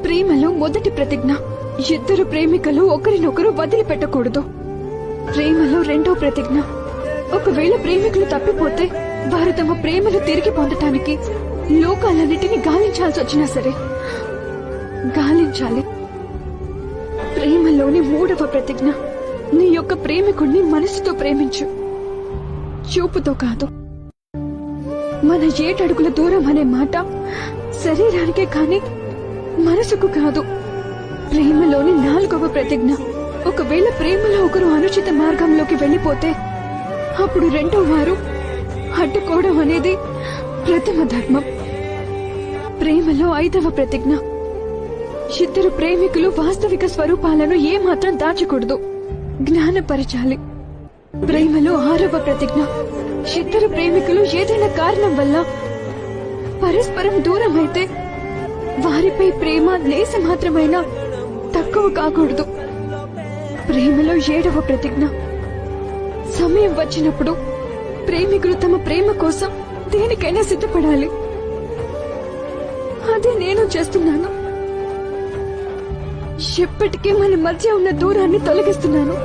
ప్రేమలో మొదటి ప్రతిజ్ఞ, ఇద్దరు ప్రేమికులు ఒకరినొకరు వదిలిపెట్టకూడదు. ప్రేమలో రెండో ప్రతిజ్ఞ, ఒకవేళ ప్రేమికులు తప్పిపోతే వారు తమ ప్రేమను తిరిగి పొందటానికి లోకాలన్నిటినీ గాలించాల్సి వచ్చినా సరే గాలించాలి. ప్రేమలోని మూడవ ప్రతిజ్ఞ, నీ యొక్క ప్రేమికుణ్ణి మనసుతో ప్రేమించు, చూపుతో కాదు. మన 7 అడుగుల దూరం అనే మాట శరీరానికే కాని మనసుకు కాదు. ప్రేమలోని 4వ ప్రతిజ్ఞ, ఒకవేళ ప్రేమలో ఒకరు అనుచిత మార్గంలోకి వెళ్లిపోతే అప్పుడు రెండో వారు అడ్డుకోవడం అనేది ప్రథమ ధర్మం. ప్రేమలో 5వ ప్రతిజ్ఞ, ఇద్దరు ప్రేమికులు వాస్తవిక స్వరూపాలను ఏమాత్రం దాచకూడదు, జ్ఞానపరచాలి. ప్రేమలో 6వ ప్రతిజ్ఞ, ఇద్దరు ప్రేమికులు ఏదైనా కారణం వల్ల పరస్పరం దూరం అయితే వారిపై ప్రేమ లేస మాత్రమైనా తక్కువ కాకూడదు. ప్రేమలో 7వ ప్రతిజ్ఞ, సమయం వచ్చినప్పుడు ప్రేమికులు తమ ప్రేమ కోసం దేనికైనా సిద్ధపడాలి. అదే నేను చేస్తున్నాను. ఎప్పటికీ మన మధ్య ఉన్న దూరాన్ని తొలగిస్తున్నాను.